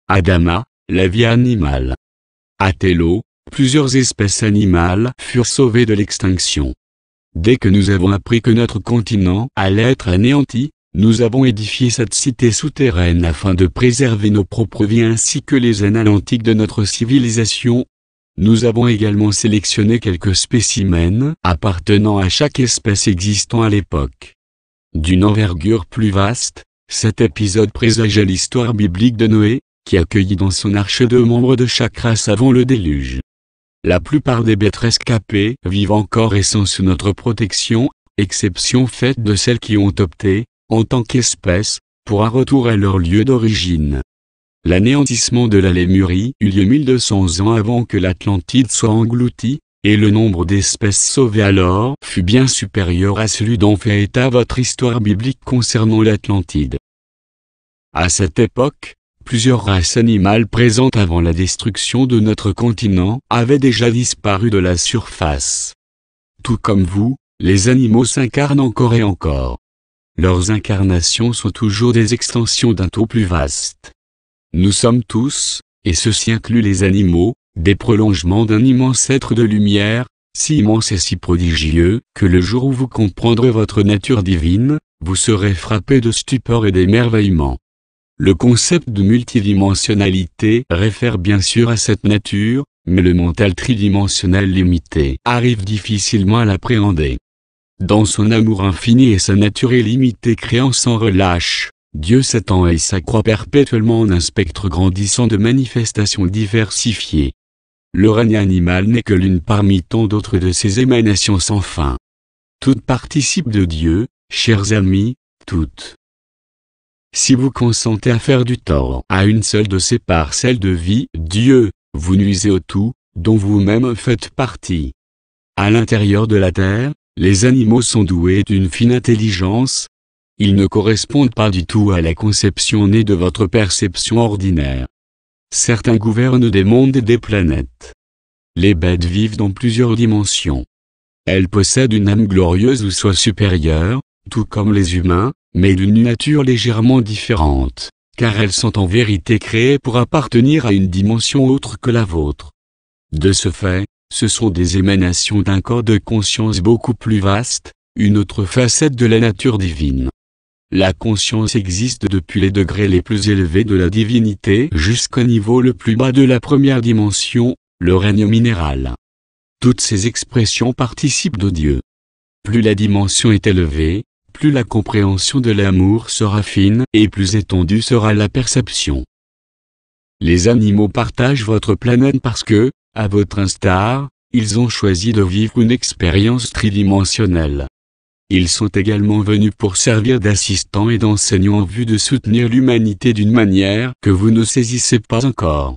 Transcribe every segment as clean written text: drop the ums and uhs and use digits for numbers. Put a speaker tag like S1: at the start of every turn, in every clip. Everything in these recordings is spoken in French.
S1: Adama, la vie animale. À Tello, plusieurs espèces animales furent sauvées de l'extinction. Dès que nous avons appris que notre continent allait être anéanti, nous avons édifié cette cité souterraine afin de préserver nos propres vies ainsi que les annales antiques de notre civilisation. Nous avons également sélectionné quelques spécimens appartenant à chaque espèce existant à l'époque. D'une envergure plus vaste, cet épisode présageait l'histoire biblique de Noé, qui accueillit dans son arche 2 membres de chaque race avant le déluge. La plupart des bêtes rescapées vivent encore et sont sous notre protection, exception faite de celles qui ont opté, en tant qu'espèce, pour un retour à leur lieu d'origine. L'anéantissement de la Lémurie eut lieu 1200 ans avant que l'Atlantide soit engloutie, et le nombre d'espèces sauvées alors fut bien supérieur à celui dont fait état votre histoire biblique concernant l'Atlantide. À cette époque, plusieurs races animales présentes avant la destruction de notre continent avaient déjà disparu de la surface. Tout comme vous, les animaux s'incarnent encore et encore. Leurs incarnations sont toujours des extensions d'un tout plus vaste. Nous sommes tous, et ceci inclut les animaux, des prolongements d'un immense être de lumière, si immense et si prodigieux, que le jour où vous comprendrez votre nature divine, vous serez frappé de stupeur et d'émerveillement. Le concept de multidimensionnalité réfère bien sûr à cette nature, mais le mental tridimensionnel limité arrive difficilement à l'appréhender. Dans son amour infini et sa nature illimitée créant sans relâche, Dieu s'étend et s'accroît perpétuellement en un spectre grandissant de manifestations diversifiées. Le règne animal n'est que l'une parmi tant d'autres de ces émanations sans fin. Toutes participent de Dieu, chers amis, toutes. Si vous consentez à faire du tort à une seule de ces parcelles de vie, Dieu, vous nuisez au tout, dont vous-même faites partie. À l'intérieur de la terre, les animaux sont doués d'une fine intelligence. Ils ne correspondent pas du tout à la conception née de votre perception ordinaire. Certains gouvernent des mondes et des planètes. Les bêtes vivent dans plusieurs dimensions. Elles possèdent une âme glorieuse ou soit supérieure, tout comme les humains, mais d'une nature légèrement différente, car elles sont en vérité créées pour appartenir à une dimension autre que la vôtre. De ce fait, ce sont des émanations d'un corps de conscience beaucoup plus vaste, une autre facette de la nature divine. La conscience existe depuis les degrés les plus élevés de la divinité jusqu'au niveau le plus bas de la première dimension, le règne minéral. Toutes ces expressions participent de Dieu. Plus la dimension est élevée, plus la compréhension de l'amour sera fine et plus étendue sera la perception. Les animaux partagent votre planète parce que, à votre instar, ils ont choisi de vivre une expérience tridimensionnelle. Ils sont également venus pour servir d'assistants et d'enseignants en vue de soutenir l'humanité d'une manière que vous ne saisissez pas encore.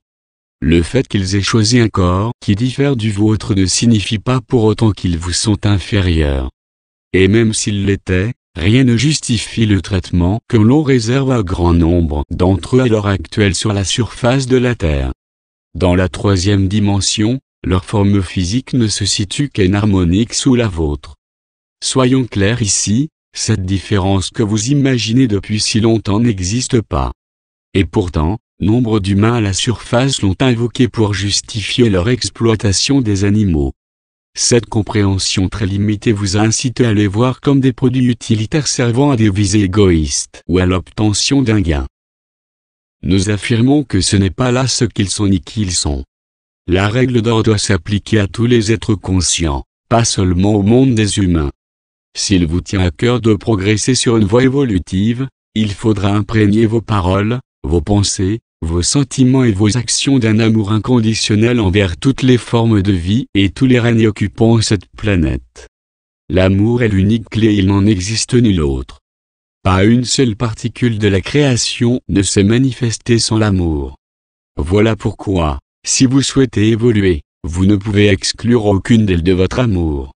S1: Le fait qu'ils aient choisi un corps qui diffère du vôtre ne signifie pas pour autant qu'ils vous sont inférieurs. Et même s'ils l'étaient, rien ne justifie le traitement que l'on réserve à grand nombre d'entre eux à l'heure actuelle sur la surface de la Terre. Dans la troisième dimension, leur forme physique ne se situe qu'en harmonique sous la vôtre. Soyons clairs ici, cette différence que vous imaginez depuis si longtemps n'existe pas. Et pourtant, nombre d'humains à la surface l'ont invoqué pour justifier leur exploitation des animaux. Cette compréhension très limitée vous a incité à les voir comme des produits utilitaires servant à des visées égoïstes ou à l'obtention d'un gain. Nous affirmons que ce n'est pas là ce qu'ils sont ni qui ils sont. La règle d'or doit s'appliquer à tous les êtres conscients, pas seulement au monde des humains. S'il vous tient à cœur de progresser sur une voie évolutive, il faudra imprégner vos paroles, vos pensées, vos sentiments et vos actions d'un amour inconditionnel envers toutes les formes de vie et tous les règnes occupant cette planète. L'amour est l'unique clé, il n'en existe nulle autre. Pas une seule particule de la création ne s'est manifestée sans l'amour. Voilà pourquoi, si vous souhaitez évoluer, vous ne pouvez exclure aucune d'aile de votre amour.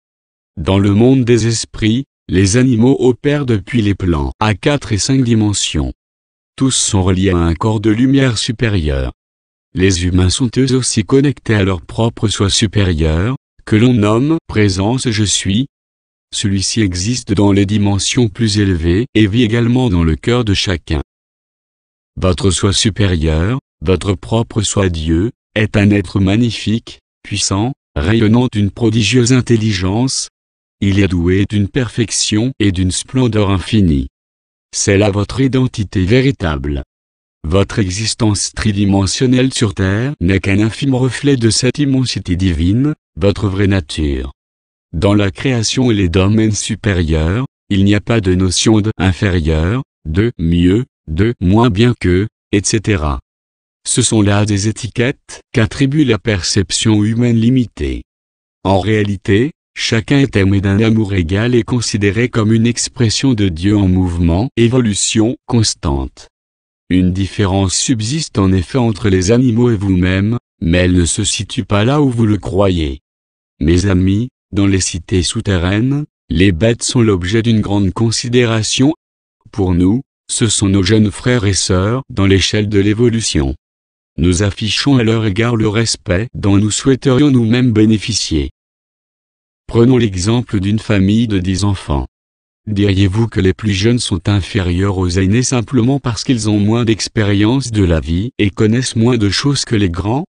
S1: Dans le monde des esprits, les animaux opèrent depuis les plans à 4 et 5 dimensions. Tous sont reliés à un corps de lumière supérieur. Les humains sont eux aussi connectés à leur propre soi supérieur, que l'on nomme « présence je suis ». Celui-ci existe dans les dimensions plus élevées et vit également dans le cœur de chacun. Votre soi supérieur, Votre propre soi Dieu, est un être magnifique, puissant, rayonnant d'une prodigieuse intelligence. Il est doué d'une perfection et d'une splendeur infinie. C'est là votre identité véritable. Votre existence tridimensionnelle sur Terre n'est qu'un infime reflet de cette immensité divine, votre vraie nature. Dans la création et les domaines supérieurs, il n'y a pas de notion de inférieur, de mieux, de moins bien que, etc. Ce sont là des étiquettes qu'attribue la perception humaine limitée. En réalité, chacun est aimé d'un amour égal et considéré comme une expression de Dieu en mouvement, évolution constante. Une différence subsiste en effet entre les animaux et vous-même, mais elle ne se situe pas là où vous le croyez. Mes amis, dans les cités souterraines, les bêtes sont l'objet d'une grande considération. Pour nous, ce sont nos jeunes frères et sœurs dans l'échelle de l'évolution. Nous affichons à leur égard le respect dont nous souhaiterions nous-mêmes bénéficier. Prenons l'exemple d'une famille de 10 enfants. Diriez-vous que les plus jeunes sont inférieurs aux aînés simplement parce qu'ils ont moins d'expérience de la vie et connaissent moins de choses que les grands?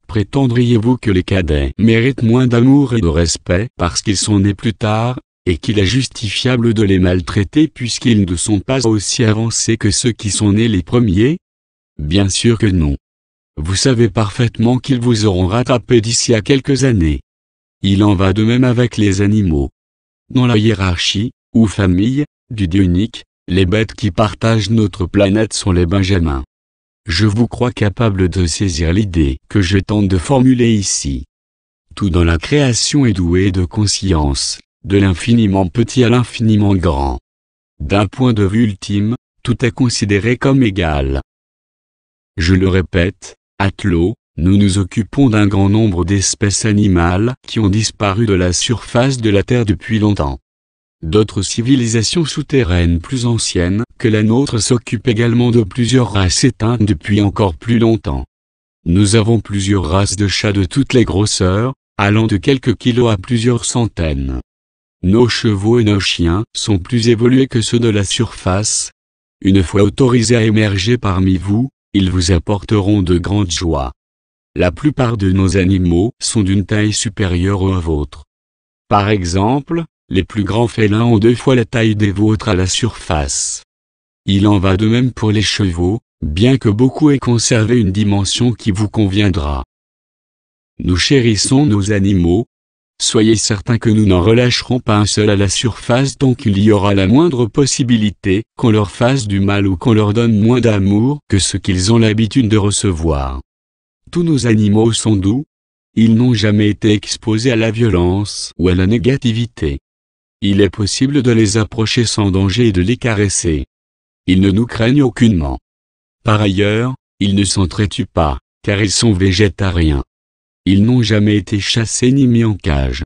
S1: Prétendriez-vous que les cadets méritent moins d'amour et de respect parce qu'ils sont nés plus tard, et qu'il est justifiable de les maltraiter puisqu'ils ne sont pas aussi avancés que ceux qui sont nés les premiers? Bien sûr que non. Vous savez parfaitement qu'ils vous auront rattrapé d'ici à quelques années. Il en va de même avec les animaux. Dans la hiérarchie, ou famille, du Dieu unique, les bêtes qui partagent notre planète sont les benjamins. Je vous crois capable de saisir l'idée que je tente de formuler ici. Tout dans la création est doué de conscience, de l'infiniment petit à l'infiniment grand. D'un point de vue ultime, tout est considéré comme égal. Je le répète, Atlo, nous nous occupons d'un grand nombre d'espèces animales qui ont disparu de la surface de la Terre depuis longtemps. D'autres civilisations souterraines plus anciennes que la nôtre s'occupent également de plusieurs races éteintes depuis encore plus longtemps. Nous avons plusieurs races de chats de toutes les grosseurs, allant de quelques kilos à plusieurs centaines. Nos chevaux et nos chiens sont plus évolués que ceux de la surface. Une fois autorisés à émerger parmi vous, ils vous apporteront de grandes joies. La plupart de nos animaux sont d'une taille supérieure aux vôtres. Par exemple, les plus grands félins ont 2 fois la taille des vôtres à la surface. Il en va de même pour les chevaux, bien que beaucoup aient conservé une dimension qui vous conviendra. Nous chérissons nos animaux. Soyez certains que nous n'en relâcherons pas un seul à la surface tant qu'il y aura la moindre possibilité qu'on leur fasse du mal ou qu'on leur donne moins d'amour que ce qu'ils ont l'habitude de recevoir. Tous nos animaux sont doux. Ils n'ont jamais été exposés à la violence ou à la négativité. Il est possible de les approcher sans danger et de les caresser. Ils ne nous craignent aucunement. Par ailleurs, ils ne s'entretuent pas, car ils sont végétariens. Ils n'ont jamais été chassés ni mis en cage.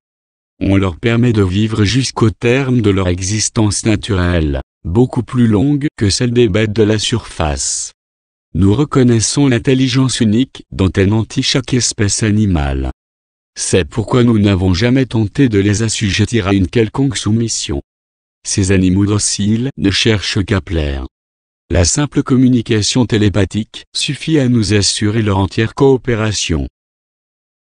S1: On leur permet de vivre jusqu'au terme de leur existence naturelle, beaucoup plus longue que celle des bêtes de la surface. Nous reconnaissons l'intelligence unique dont est nantie chaque espèce animale. C'est pourquoi nous n'avons jamais tenté de les assujettir à une quelconque soumission. Ces animaux dociles ne cherchent qu'à plaire. La simple communication télépathique suffit à nous assurer leur entière coopération.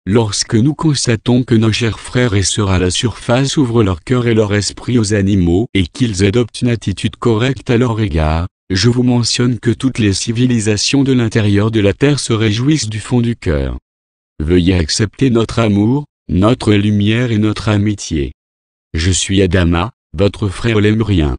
S1: Lorsque nous constatons que nos chers frères et sœurs à la surface ouvrent leur cœur et leur esprit aux animaux et qu'ils adoptent une attitude correcte à leur égard, je vous mentionne que toutes les civilisations de l'intérieur de la Terre se réjouissent du fond du cœur. Veuillez accepter notre amour, notre lumière et notre amitié. Je suis Adama, votre frère lémurien.